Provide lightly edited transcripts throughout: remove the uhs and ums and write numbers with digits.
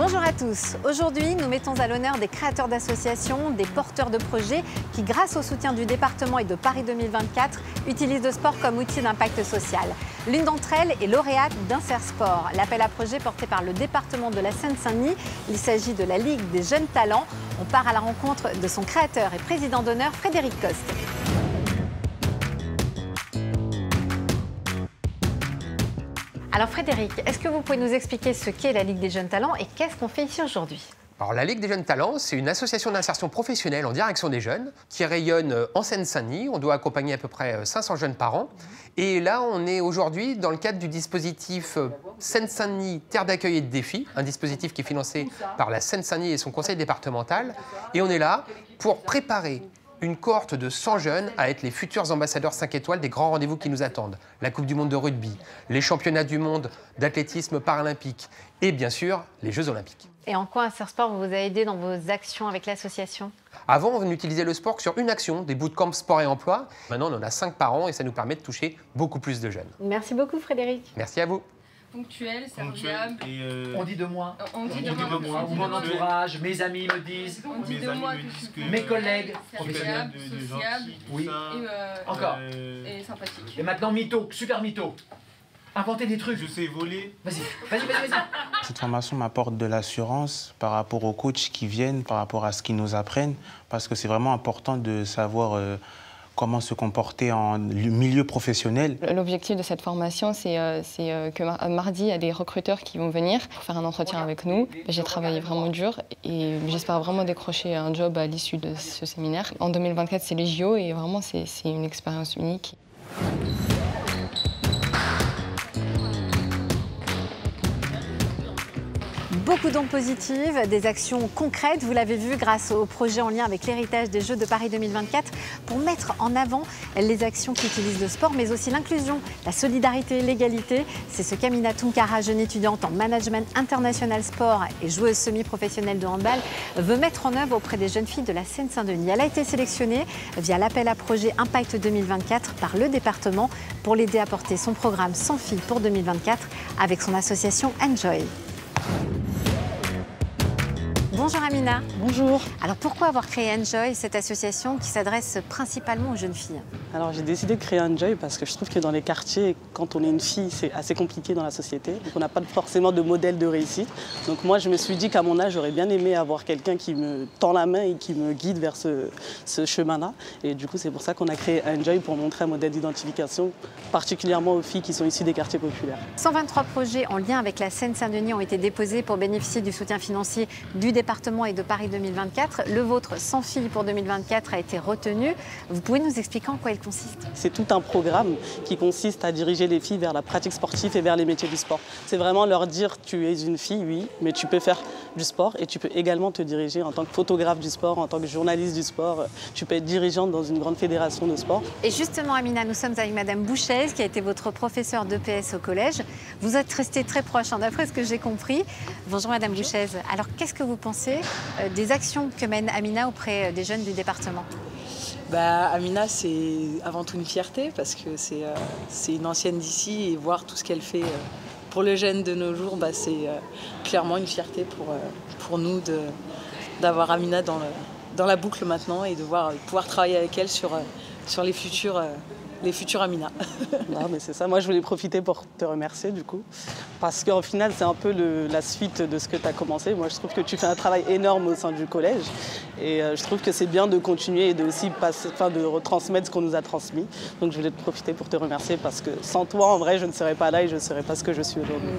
Bonjour à tous. Aujourd'hui, nous mettons à l'honneur des créateurs d'associations, des porteurs de projets qui, grâce au soutien du département et de Paris 2024, utilisent le sport comme outil d'impact social. L'une d'entre elles est lauréate d'Insert Sport, l'appel à projet porté par le département de la Seine-Saint-Denis. Il s'agit de la Ligue des jeunes talents. On part à la rencontre de son créateur et président d'honneur, Frédéric Coste. Alors Frédéric, est-ce que vous pouvez nous expliquer ce qu'est la Ligue des jeunes talents et qu'est-ce qu'on fait ici aujourd'hui ? Alors, la Ligue des jeunes talents, c'est une association d'insertion professionnelle en direction des jeunes qui rayonne en Seine-Saint-Denis. On doit accompagner à peu près 500 jeunes par an. Et là, on est aujourd'hui dans le cadre du dispositif Seine-Saint-Denis Terre d'accueil et de défi, un dispositif qui est financé par la Seine-Saint-Denis et son conseil départemental. Et on est là pour préparer une cohorte de 100 jeunes à être les futurs ambassadeurs 5 étoiles des grands rendez-vous qui nous attendent. La Coupe du monde de rugby, les championnats du monde d'athlétisme paralympique et bien sûr les Jeux olympiques. Et en quoi Insert Sport vous a aidé dans vos actions avec l'association ? Avant, on utilisait le sport sur une action, des bootcamps sport et emploi. Maintenant, on en a 5 par an et ça nous permet de toucher beaucoup plus de jeunes. Merci beaucoup Frédéric. Merci à vous. Ponctuel, serviable. On dit de moi. On dit de moi. Mon entourage, mes amis me disent. On dit de moi mes collègues professionnels. Sociable. Oui. Encore. Et sympathique. Et maintenant mytho, super mytho. Inventer des trucs. Je sais voler. Vas-y. Cette formation m'apporte de l'assurance par rapport aux coachs qui viennent, par rapport à ce qu'ils nous apprennent, parce que c'est vraiment important de savoir comment se comporter en milieu professionnel. L'objectif de cette formation, c'est que mardi, il y a des recruteurs qui vont venir pour faire un entretien avec nous. J'ai travaillé vraiment dur et j'espère vraiment décrocher un job à l'issue de ce séminaire. En 2024, c'est les JO et vraiment, c'est une expérience unique. Beaucoup d'ondes positives, des actions concrètes, vous l'avez vu grâce au projet en lien avec l'héritage des Jeux de Paris 2024 pour mettre en avant les actions qui utilisent le sport mais aussi l'inclusion, la solidarité, l'égalité. C'est ce qu'Amina Tunkara, jeune étudiante en management international sport et joueuse semi-professionnelle de handball, veut mettre en œuvre auprès des jeunes filles de la Seine-Saint-Denis. Elle a été sélectionnée via l'appel à projet Impact 2024 par le département pour l'aider à porter son programme Sans filles pour 2024 avec son association Enjoy. Bonjour Amina. Bonjour. Alors pourquoi avoir créé Enjoy, cette association qui s'adresse principalement aux jeunes filles ? Alors j'ai décidé de créer Enjoy parce que je trouve que dans les quartiers, quand on est une fille, c'est assez compliqué dans la société. Donc on n'a pas forcément de modèle de réussite. Donc moi je me suis dit qu'à mon âge, j'aurais bien aimé avoir quelqu'un qui me tend la main et qui me guide vers ce chemin-là. Et du coup c'est pour ça qu'on a créé Enjoy pour montrer un modèle d'identification, particulièrement aux filles qui sont issues des quartiers populaires. 123 projets en lien avec la Seine-Saint-Denis ont été déposés pour bénéficier du soutien financier du département et de Paris 2024. Le vôtre, Sans filles pour 2024, a été retenu. Vous pouvez nous expliquer en quoi il consiste ? C'est tout un programme qui consiste à diriger les filles vers la pratique sportive et vers les métiers du sport. C'est vraiment leur dire tu es une fille, oui, mais tu peux faire du sport et tu peux également te diriger en tant que photographe du sport, en tant que journaliste du sport. Tu peux être dirigeante dans une grande fédération de sport. Et justement, Amina, nous sommes avec Madame Bouchez, qui a été votre professeure d'EPS au collège. Vous êtes restée très proche, d'après ce que j'ai compris. Bonjour Madame Bouchez. Alors, qu'est-ce que vous pensez des actions que mène Amina auprès des jeunes du département ? Amina, c'est avant tout une fierté parce que c'est une ancienne d'ici et voir tout ce qu'elle fait pour les jeunes de nos jours, c'est clairement une fierté pour nous d'avoir Amina dans la boucle maintenant et de pouvoir travailler avec elle sur les futurs Amina. Non, mais c'est ça. Moi, je voulais profiter pour te remercier, du coup. Parce qu'en final, c'est un peu la suite de ce que tu as commencé. Moi, je trouve que tu fais un travail énorme au sein du collège. Et je trouve que c'est bien de continuer et de retransmettre ce qu'on nous a transmis. Donc, je voulais te profiter pour te remercier parce que sans toi, en vrai, je ne serais pas là et je ne serais pas ce que je suis aujourd'hui.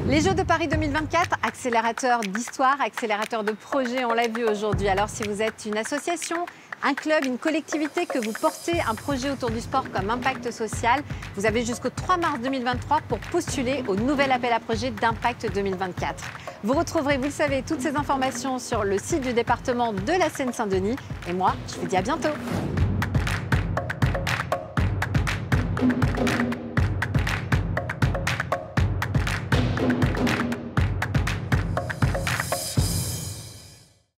Les Jeux de Paris 2024, accélérateur d'histoire, accélérateur de projets, on l'a vu aujourd'hui. Alors si vous êtes une association, un club, une collectivité, que vous portez un projet autour du sport comme impact social, vous avez jusqu'au 3 mars 2023 pour postuler au nouvel appel à projet d'Impact 2024. Vous retrouverez, vous le savez, toutes ces informations sur le site du département de la Seine-Saint-Denis. Et moi, je vous dis à bientôt.